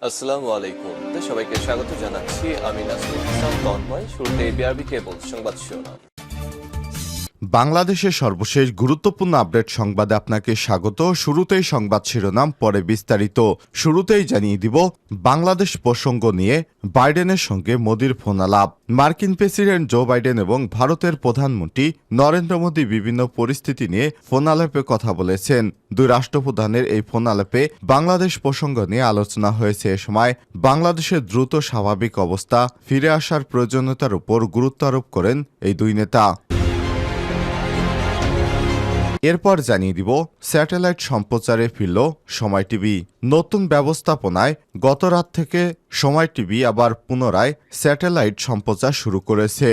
আসসালামু আলাইকুম। সবাইকে স্বাগত জানাচ্ছি। আমি নাসরুল ইসলাম তন্ময়। শুরুতে বিআরবি কেবল সংবাদ শিরোনাম। বাংলাদেশের সর্বশেষ গুরুত্বপূর্ণ আপডেট সংবাদে আপনাকে স্বাগত। শুরুতেই সংবাদ শিরোনাম, পরে বিস্তারিত। শুরুতেই জানিয়ে দিব বাংলাদেশ প্রসঙ্গ নিয়ে বাইডেনের সঙ্গে মোদির ফোনালাপ। মার্কিন প্রেসিডেন্ট জো বাইডেন এবং ভারতের প্রধানমন্ত্রী নরেন্দ্র মোদি বিভিন্ন পরিস্থিতি নিয়ে ফোনালাপে কথা বলেছেন। দুই রাষ্ট্রপ্রধানের এই ফোনালাপে বাংলাদেশ প্রসঙ্গ নিয়ে আলোচনা হয়েছে। এ সময় বাংলাদেশের দ্রুত স্বাভাবিক অবস্থা ফিরে আসার প্রয়োজনীয়তার উপর গুরুত্ব আরোপ করেন এই দুই নেতা। এরপর জানিয়ে দিব স্যাটেলাইট সম্প্রচারে ফিরল সময় টিভি। নতুন ব্যবস্থাপনায় গত রাত থেকে সময় টিভি আবার পুনরায় স্যাটেলাইট সম্প্রচার শুরু করেছে।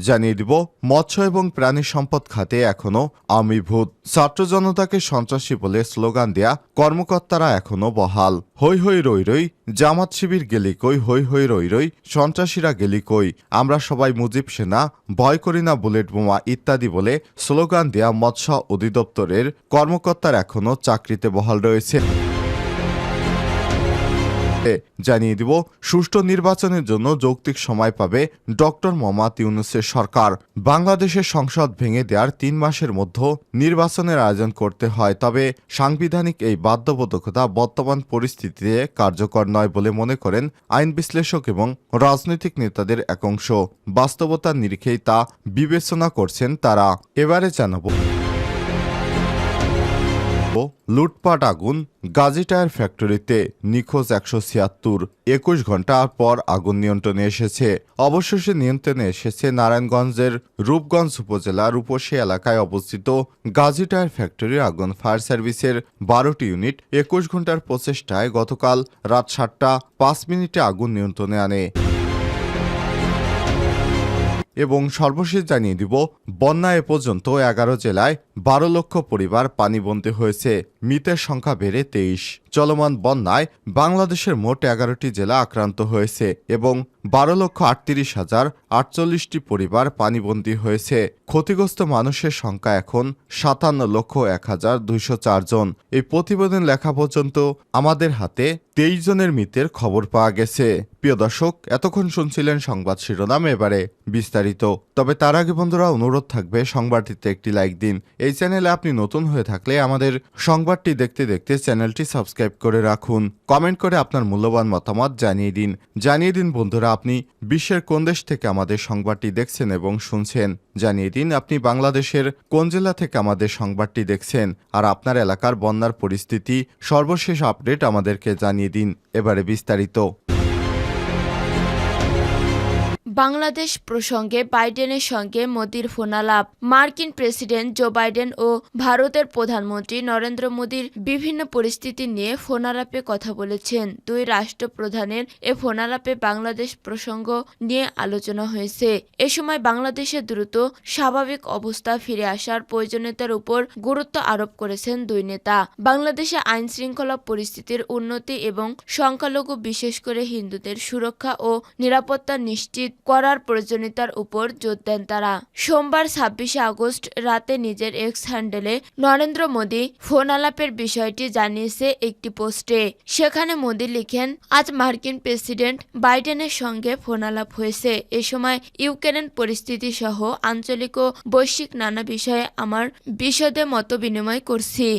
জানিয়ে দিব মৎস্য এবং প্রাণী সম্পদ খাতে এখনও আমিভূত। ছাত্র জনতাকে সন্ত্রাসী বলে স্লোগান দেয়া কর্মকর্তারা এখনও বহাল। হই হই রই রই, জামাত শিবির গেলি কই, হই হই রই রই, সন্ত্রাসীরা গেলি কই, আমরা সবাই মুজিব সেনা, ভয় করি না বুলেট বোমা ইত্যাদি বলে স্লোগান দেয়া মৎস্য অধিদপ্তরের কর্মকর্তারা এখনও চাকরিতে বহাল রয়েছে। জানিয়ে দিব সুষ্ঠু নির্বাচনের জন্য যৌক্তিক সময় পাবে ডক্টর মোহাম্মদ ইউনূসের সরকার। বাংলাদেশের সংসদ ভেঙে দেওয়ার ৩ মাসের মধ্যে নির্বাচনের আয়োজন করতে হয়, তবে সাংবিধানিক এই বাধ্যবাধকতা বর্তমান পরিস্থিতিতে কার্যকর নয় বলে মনে করেন আইন বিশ্লেষক এবং রাজনৈতিক নেতাদের এক অংশ। বাস্তবতার নিরিখেই তা বিবেচনা করছেন তারা। এবারে জানাবো লুটপাট আগুন গাজী টায়ার ফ্যাক্টরিতে, নিখোঁজ ১৭৬। ২১ ঘন্টা পর আগুন নিয়ন্ত্রণে এসেছে। অবশেষে নিয়ন্ত্রণে এসেছে নারায়ণগঞ্জের রূপগঞ্জ উপজেলার রূপসী এলাকায় অবস্থিত গাজী টায়ার ফ্যাক্টরির আগুন। ফায়ার সার্ভিসের ১২টি ইউনিট ২১ ঘন্টার প্রচেষ্টায় গতকাল রাত ৭টা ৫ মিনিটে আগুন নিয়ন্ত্রণে আনে। এবং সর্বশেষ জানিয়ে দিব বন্যা এ পর্যন্ত ১১ জেলায় ১২ লক্ষ পরিবার পানিবন্দী হয়েছে, মৃতের সংখ্যা বেড়ে ২৩। চলমান বন্যায় বাংলাদেশের মোট ১১টি জেলা আক্রান্ত হয়েছে এবং ১২,৩৮,০৪৮টি পরিবার পানিবন্দী হয়েছে। ক্ষতিগ্রস্ত মানুষের সংখ্যা এখন ৫৭,০১,২০৪ জন। এই প্রতিবেদন লেখা পর্যন্ত আমাদের হাতে ২৩ জনের মৃতের খবর পাওয়া গেছে। প্রিয় দর্শক, এতক্ষণ শুনছিলেন সংবাদ শিরোনাম, এবারে বিস্তারিত। তবে তার আগে বন্ধুরা অনুরোধ থাকবে সংবাদটিতে একটি লাইক দিন। এই চ্যানেলে আপনি নতুন হয়ে থাকলে আমাদের সংবাদটি দেখতে দেখতে চ্যানেলটি সাবস্ক্রাইব করে রাখুন। কমেন্ট করে আপনার মূল্যবান মতামত জানিয়ে দিন বন্ধুরা, আপনি বিশ্বের কোন দেশ থেকে আমাদের সংবাদটি দেখছেন এবং শুনছেন। জানিয়ে দিন আপনি বাংলাদেশের কোন জেলা থেকে আমাদের সংবাদটি দেখছেন, আর আপনার এলাকার বন্যার পরিস্থিতি সর্বশেষ আপডেট আমাদেরকে জানিয়ে দিন। এবারে বিস্তারিত। বাংলাদেশ প্রসঙ্গে বাইডেনের সঙ্গে মোদির ফোনালাপ। মার্কিন প্রেসিডেন্ট জো বাইডেন ও ভারতের প্রধানমন্ত্রী নরেন্দ্র মোদির বিভিন্ন পরিস্থিতি নিয়ে ফোনালাপে কথা বলেছেন। দুই রাষ্ট্রপ্রধানের এ ফোনালাপে বাংলাদেশ প্রসঙ্গ নিয়ে আলোচনা হয়েছে। এ সময় বাংলাদেশের দ্রুত স্বাভাবিক অবস্থা ফিরে আসার প্রয়োজনীয়তার উপর গুরুত্ব আরোপ করেছেন দুই নেতা। বাংলাদেশে আইন শৃঙ্খলা পরিস্থিতির উন্নতি এবং সংখ্যালঘু বিশেষ করে হিন্দুদের সুরক্ষা ও নিরাপত্তা নিশ্চিত করার প্রয়োজনীয়তার উপর জোর দেন তারা। সোমবার ২৬শে আগস্ট রাতে নিজের এক্স হ্যান্ডেলে নরেন্দ্র মোদি ফোনালাপের বিষয়টি জানিয়েছে একটি পোস্টে। সেখানে মোদি লিখেন, আজ মার্কিন প্রেসিডেন্ট বাইডেনের সঙ্গে ফোনালাপ হয়েছে। এ সময় ইউক্রেন পরিস্থিতি সহ আঞ্চলিক ও বৈশ্বিক নানা বিষয়ে আমার বিশদে মত বিনিময় করছি।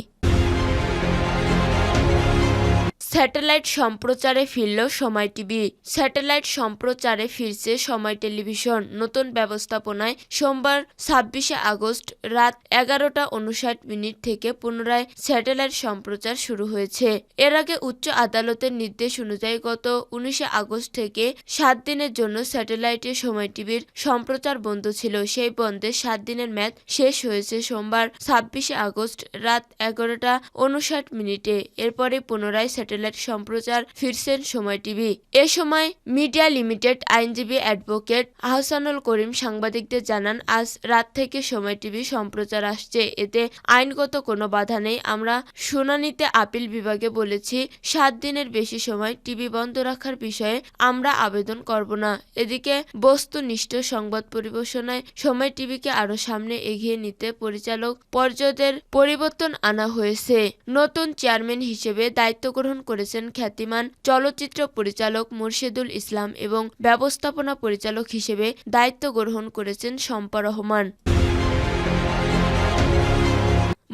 স্যাটেলাইট সম্প্রচারে ফিরল সময় টিভি। স্যাটেলাইট সম্প্রচারে ফিরছে সময় টেলিভিশন। নতুন ব্যবস্থাপনায় সোমবার ২৬শে আগস্ট রাত ১১টা ৫৯ থেকে পুনরায় স্যাটেলাইট সম্প্রচার শুরু হয়েছে। এর আগে উচ্চ আদালতের নির্দেশ অনুযায়ী গত ১৯শে আগস্ট থেকে ৭ দিনের জন্য স্যাটেলাইটে সময় টিভির সম্প্রচার বন্ধ ছিল। সেই বন্ধের ৭ দিনের মেয়াদ শেষ হয়েছে সোমবার ২৬শে আগস্ট রাত ১১টা ৫৯। এরপরে পুনরায় স্যাটেলাইট হাইলাইট সম্প্রচার ফিরছেন সময় টিভি। এ সময় মিডিয়া লিমিটেড আইনজীবী অ্যাডভোকেট আহসানুল করিম সাংবাদিকদের জানান, আজ রাত থেকে সময় টিভি সম্প্রচার আসছে, এতে আইনগত কোনো বাধা নেই। আমরা শুনানিতে আপিল বিভাগে বলেছি 7 দিনের বেশি সময় টিভি বন্ধ রাখার বিষয়ে আমরা আবেদন করব না। এদিকে বস্তুনিষ্ঠ সংবাদ পরিবেশনায় সময় টিভিকে আরো সামনে এগিয়ে নিতে পরিচালক পর্যায়ের পরিবর্তন আনা হয়েছে। নতুন চেয়ারম্যান হিসেবে দায়িত্ব গ্রহণ করেছেন খ্যাতিমান চলচ্চিত্র পরিচালক মুর্শেদুল ইসলাম এবং ব্যবস্থাপনা পরিচালক হিসেবে দায়িত্ব গ্রহণ করেছেন শম্পা রহমান।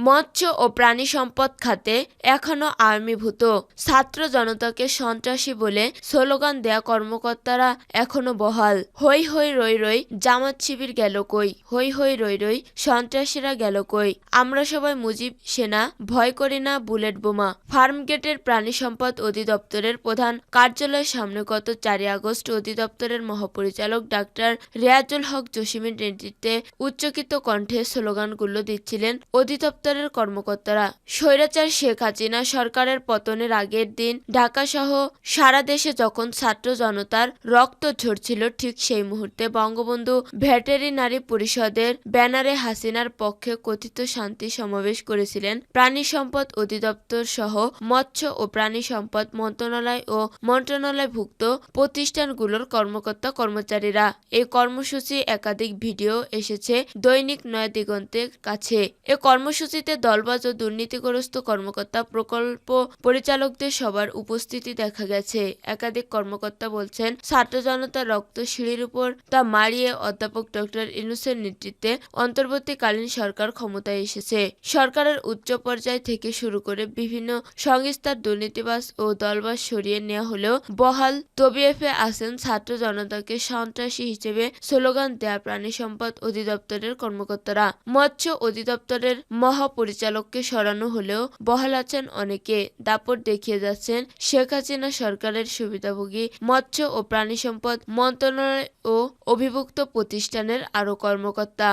মৎস্য ও প্রাণী সম্পদ খাতে এখনো আর্মিভূত ছাত্র জনতাকে সন্ত্রাসী বলে স্লোগান দেয়া কর্মকর্তারা এখনো বহাল। হই হই রই রই জামাত শিবির গেল কই, হই হই রই রই সন্ত্রাসীরা গেল কই, আমরা সবাই মুজিব সেনা, ভয় করি না বুলেট বোমা। ফার্মগেটের প্রাণী সম্পদ অধিদপ্তরের প্রধান কার্যালয়ের সামনে গত 4 আগস্ট অধিদপ্তরের মহাপরিচালক ডাক্তার রিয়াজুল হক জসিমের নেতৃত্বে উচ্চকিত কণ্ঠে স্লোগানগুলো দিচ্ছিলেন অধিদপ্তরের কর্মকর্তারা। স্বৈরাচার শেখ হাসিনা সরকারের পতনের আগের দিন ঢাকা সহ সারা দেশে যখন ছাত্র জনতার রক্ত ঝরছিল, ঠিক সেই মুহূর্তে বঙ্গবন্ধু ভেটেরিনারি পরিষদের ব্যানারে হাসিনার পক্ষে কথিত শান্তি সমাবেশ করেছিলেন প্রাণী সম্পদ অধিদপ্তর সহ মৎস্য ও প্রাণী সম্পদ মন্ত্রণালয় ও মন্ত্রণালয়ভুক্ত প্রতিষ্ঠানগুলোর কর্মকর্তা কর্মচারীরা। এই কর্মসূচি একাধিক ভিডিও এসেছে দৈনিক নয়া দিগন্তের কাছে। এ কর্মসূচিতে দলবাজ ও দুর্নীতিগ্রস্ত কর্মকর্তা, প্রকল্প পরিচালকদের সবার উপস্থিতি দেখা গেছে। একাধিক কর্মকর্তা বলছেন, ছাত্র জনতার রক্ত সিঁড়ির উপর তা মারিয়ে অধ্যাপক ডক্টর ইউনূসের নেতৃত্বে অন্তর্বর্তীকালীন সরকার ক্ষমতায় এসেছে। সরকারের উচ্চ পর্যায় থেকে শুরু করে বিভিন্ন সংস্থার দুর্নীতিবাজ ও দলবাজ সরিয়ে নেওয়া হলেও বহাল তবিয়তে আছেন ছাত্র জনতাকে সন্ত্রাসী হিসেবে স্লোগান দেয়া প্রাণী সম্পদ অধিদপ্তরের কর্মকর্তারা। মৎস্য অধিদপ্তরের মহাপরিচালককে সরানো হলেও বহাল আছেন অনেকে। দাপট দেখিয়ে যাচ্ছেন শেখ হাসিনা সরকারের সুবিধাভোগী মৎস্য ও প্রাণী সম্পদ মন্ত্রণালয় ও অভিভুক্ত প্রতিষ্ঠানের আরও কর্মকর্তা।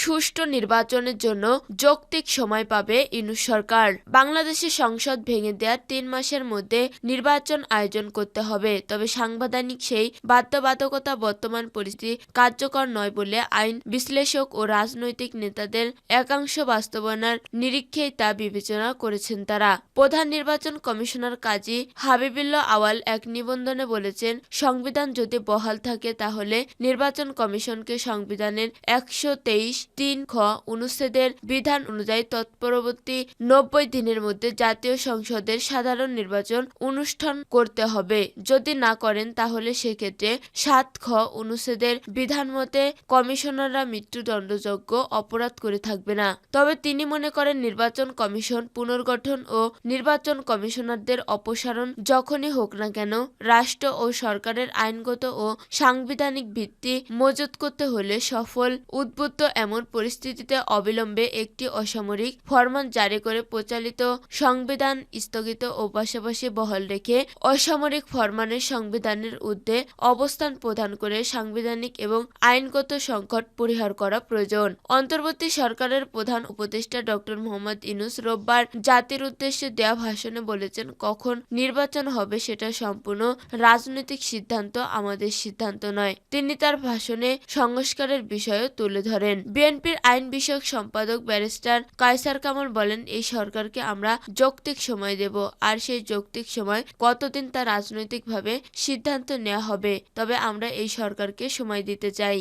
সুষ্ঠু নির্বাচনের জন্য যৌক্তিক সময় পাবে ইউনূস সরকার। বাংলাদেশের সংসদ ভেঙে দেওয়ার 3 মাসের মধ্যে নির্বাচন আয়োজন করতে হবে, তবে সাংবিধানিক সেই বাধ্যবাধকতা বর্তমান পরিস্থিতি কার্যকর নয় বলে আইন বিশ্লেষক ও রাজনৈতিক নেতাদের একাংশ বাস্তবায়নের নিরীক্ষেই তা বিবেচনা করেছেন তারা। প্রধান নির্বাচন কমিশনার কাজী হাবিবুল্লাহ আওয়াল এক নিবন্ধনে বলেছেন, সংবিধান যদি বহাল থাকে তাহলে নির্বাচন কমিশনকে সংবিধানের 123(3) খ অনুচ্ছেদের বিধান অনুযায়ী তৎপরবর্তী 90 দিনের মধ্যে জাতীয় সংসদের সাধারণ নির্বাচন অনুষ্ঠান করতে হবে। যদি না করেন তাহলে সেক্ষেত্রে 7 খ অনুচ্ছেদের বিধান মতে কমিশনাররা মৃত্যুদণ্ডযোগ্য অপরাধ করে থাকবে না। তবে তিনি মনে করেন নির্বাচন কমিশন পুনর্গঠন ও নির্বাচন কমিশনারদের অপসারণ যখনই হোক না কেন, রাষ্ট্র ও সরকারের আইনগত ও সাংবিধানিক ভিত্তি মজুত করতে হলে সফল উদ্বুদ্ধ এমন পরিস্থিতিতে অবিলম্বে একটি অসামরিক ফরমান জারি করে প্রচলিত সংবিধান স্থগিত ও পাশাপাশি বহাল রেখে অসামরিক ফরমানের সংবিধানের ঊর্ধ্বে অবস্থান প্রদান করে সাংবিধানিক এবং আইনগত সংকট পরিহার করা প্রয়োজন। অন্তর্বর্তী সরকারের প্রধান উপদেষ্টা ডক্টর মোহাম্মদ ইউনূস রোববার জাতির উদ্দেশ্যে দেয়া ভাষণে বলেছেন, কখন নির্বাচন হবে সেটা সম্পূর্ণ রাজনৈতিক সিদ্ধান্ত, আমাদের সিদ্ধান্ত নয়। তিনি তার ভাষণে সংস্কারের বিষয়ও তুলে ধরেন। বিএনপির আইন বিষয়ক সম্পাদক ব্যারিস্টার কায়সার কামাল বলেন, এই সরকারকে আমরা যৌক্তিক সময় দেব, আর সেই যৌক্তিক সময় কতদিন তা রাজনৈতিকভাবে সিদ্ধান্ত নেওয়া হবে, তবে আমরা এই সরকারকে সময় দিতে চাই।